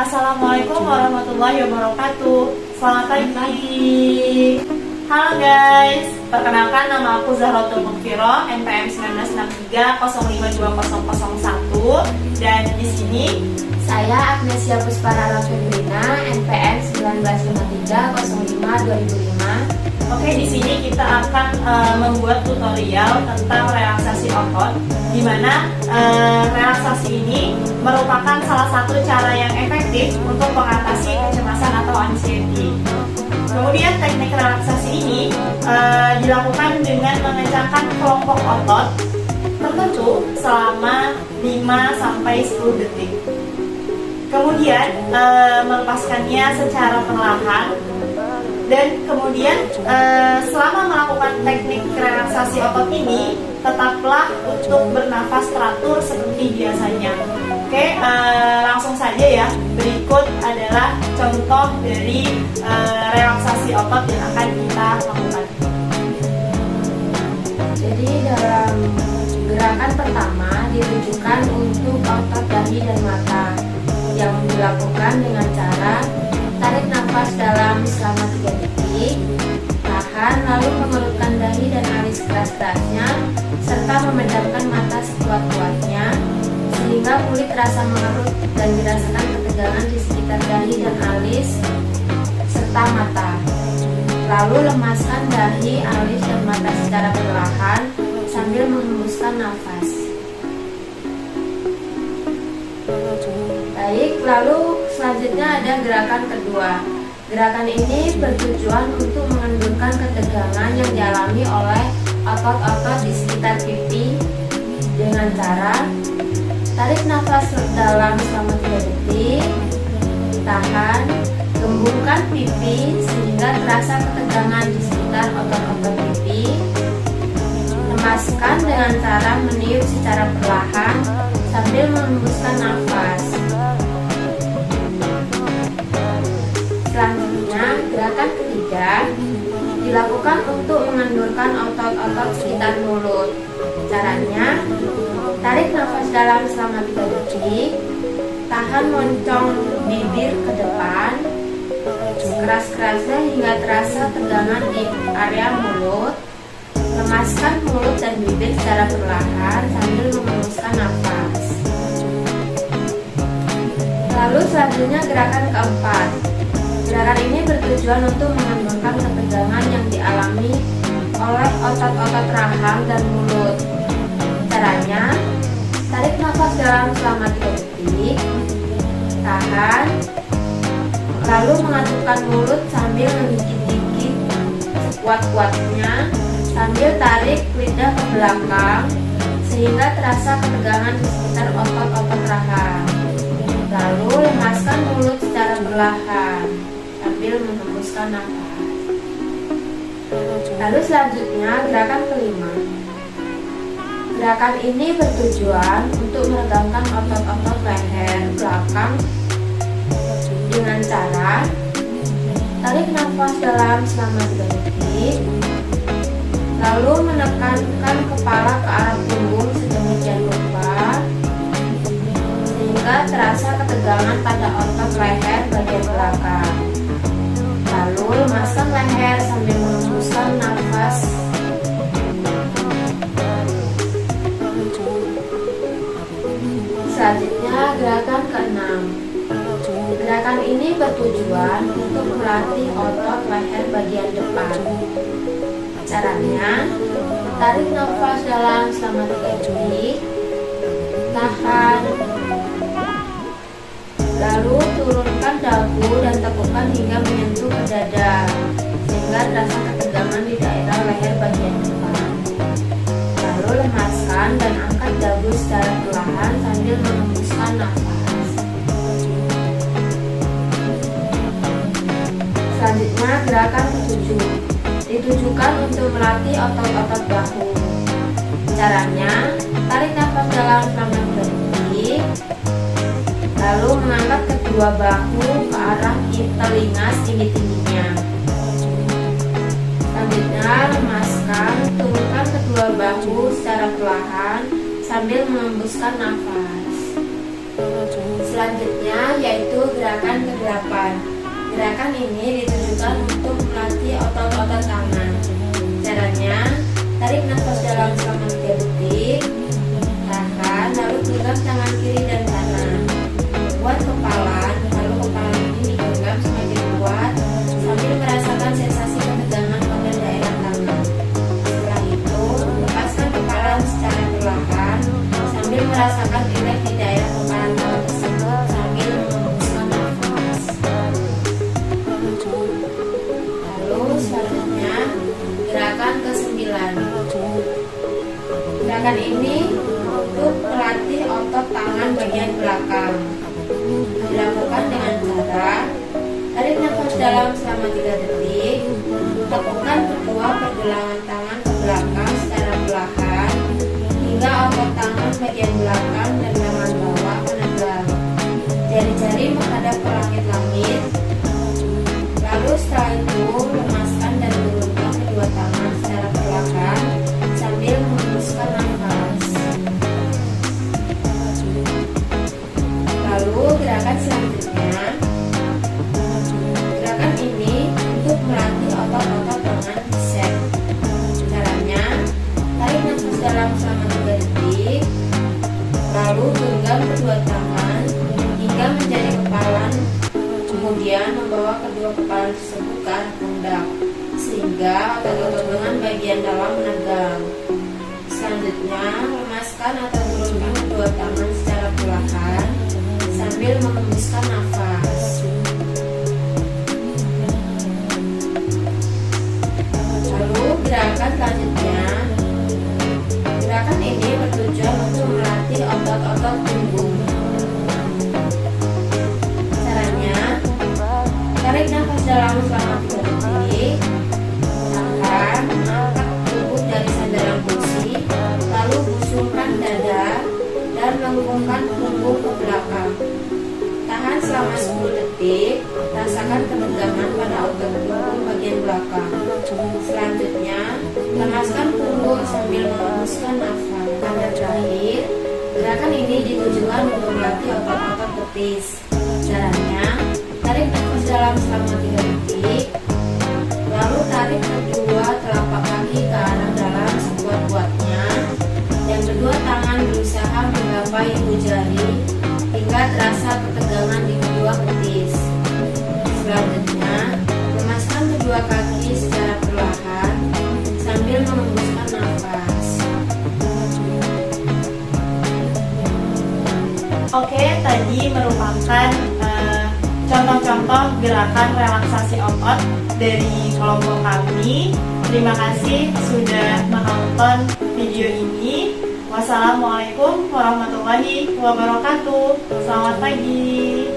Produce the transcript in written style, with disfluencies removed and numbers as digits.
Assalamualaikum warahmatullahi wabarakatuh. Selamat pagi. Halo guys, perkenalkan nama aku Zahratul Mughfirah, NPM 1963052001, dan di sini Saya Agnesia Pusparara Febrina, NPM 1953052005. Oke, di sini kita akan membuat tutorial tentang relaksasi otot, di mana relaksasi ini merupakan salah satu cara yang efektif untuk mengatasi kecemasan atau anxiety. Kemudian teknik relaksasi ini dilakukan dengan mengencangkan kelompok otot tertentu selama 5-10 detik. Kemudian melepaskannya secara perlahan. Dan kemudian selama melakukan teknik relaksasi otot ini, tetaplah untuk bernafas teratur seperti biasanya. Oke, langsung saja ya. Berikut adalah contoh dari relaksasi otot yang akan kita lakukan. Jadi dalam gerakan pertama ditujukan untuk otot dahi dan mata, yang dilakukan dengan cara tarik nafas dalam selama 3 detik, tahan, lalu mengerutkan dahi dan alis keras-kerasnya, serta memejamkan mata sekuat-kuatnya, sehingga kulit terasa mengerut dan dirasakan ketegangan di sekitar dahi dan alis, serta mata. Lalu lemaskan dahi, alis, dan mata secara perlahan sambil menghembuskan nafas. Baik, lalu selanjutnya ada gerakan kedua. Gerakan ini bertujuan untuk mengendurkan ketegangan yang dialami oleh otot-otot di sekitar pipi dengan cara tarik nafas dalam selama 3 detik, tahan, gembungkan pipi sehingga terasa ketegangan di sekitar otot-otot pipi, lemaskan dengan cara meniup secara perlahan sambil menghembuskan nafas. Selanjutnya, gerakan ketiga dilakukan untuk mengendurkan otot-otot sekitar mulut. Caranya, tarik nafas dalam selama 3 detik, tahan moncong bibir ke depan, keras-kerasnya hingga terasa tegangan di area mulut, lemaskan mulut dan bibir secara perlahan sambil menghembuskan nafas. Lalu selanjutnya gerakan keempat. Gerakan ini bertujuan untuk mengendurkan ketegangan yang dialami oleh otot-otot rahang dan mulut. Caranya, tarik nafas dalam selama 3 detik, tahan, lalu mengatupkan mulut sambil menggigit-gigit sekuat-kuatnya, sambil tarik lidah ke belakang sehingga terasa ketegangan di sekitar otot-otot rahang. Lalu lemaskan mulut secara perlahan sambil menghembuskan nafas. Lalu selanjutnya gerakan kelima. Gerakan ini bertujuan untuk meregangkan otot-otot leher belakang dengan cara tarik nafas dalam selama 3 detik, lalu menekankan kepala ke arah punggung sedemikian rupa sehingga terasa ketegangan pada otot leher bagian belakang. Lalu lemaskan leher sambil menghembuskan nafas. Selanjutnya gerakan keenam. Gerakan ini bertujuan untuk melatih otot leher bagian depan. Caranya, tarik nafas dalam selama 3 detik, tahan, lalu turunkan dagu dan tekukan hingga menyentuh ke dada sehingga terasa ketegangan di daerah leher bagian depan. Lalu lemaskan dan angkat dagu secara perlahan sambil menghembuskan nafas. Selanjutnya gerakan ke-7 ditujukan untuk melatih otot-otot bahu. Caranya, tarik nafas dalam selama 3 detik, lalu mengangkat kedua bahu ke arah telinga setinggi-tingginya. Selanjutnya, lemaskan, turunkan kedua bahu secara perlahan sambil menghembuskan nafas. Selanjutnya Selanjutnya yaitu gerakan ke-8. Gerakan ini ditujukan untuk melatih otot-otot tangan. Caranya, tarik nafas dalam selama 3 detik, tahan, lalu genggam tangan kiri dan kanan. Buat kepalan, lalu kepala ini digenggam semakin kuat sambil merasakan sensasi ketegangan pada daerah tangan. Setelah itu, lepaskan kepalan secara perlahan sambil merasakan rileks di daerah kepalan tangan tersebut sambil menghembuskan nafas. Lalu selanjutnya gerakan ke-9. Gerakan ini untuk melatih otot tangan bagian belakang. Dilakukan dengan cara tarik nafas dalam selama 3 detik, lakukan kedua pergelangan tangan ke belakang secara perlahan hingga otot tangan bagian belakang dan tangan bawah menegak. Jari-jari menghadap ke langit-langit. Lalu setelah itu lemaskan dan turunkan kedua tangan secara perlahan sambil menghembuskan nafas. Lalu gerakan selanjutnya. Gerakan ini untuk melatih otot-otot tangan bicep. Caranya, tarik nafas dalam selama 3 detik, lalu genggam kedua tangan hingga menjadi kepalan, kemudian membawa kedua kepala tersebut ke arah pundak sehingga otot-otot lengan bagian dalam menegang. Selanjutnya, lemaskan atau turunkan kedua tangan secara perlahan sambil menghembuskan nafas. Lalu gerakan selanjutnya. Gerakan ini bertujuan untuk melatih otot-otot punggung. Caranya, tarik nafas dalam selama 3 detik, tahan, angkat tubuh dari sandaran kursi, lalu busungkan dada dan lengkungkan punggung ke belakang. Tahan selama 10 detik, rasakan ketegangan pada otot punggung bagian belakang. Selanjutnya, lepaskan punggung sambil menghembuskan nafas. Pada terakhir, gerakan ini ditujukan untuk melatih otot-otot betis. Caranya, tarik nafas dalam selama 3 detik, lalu tarik kedua telapak kaki ke arah dalam sekuat-kuatnya, dan kedua tangan berusaha menggapai ibu jari hingga terasa ketegangan di kedua betis. Selanjutnya, lemaskan kedua kaki secara perlahan sambil menghembuskan nafas. Oke, tadi merupakan contoh-contoh gerakan relaksasi otot dari kelompok kami. Terima kasih sudah menonton video ini. Wassalamualaikum warahmatullahi wabarakatuh. Selamat pagi.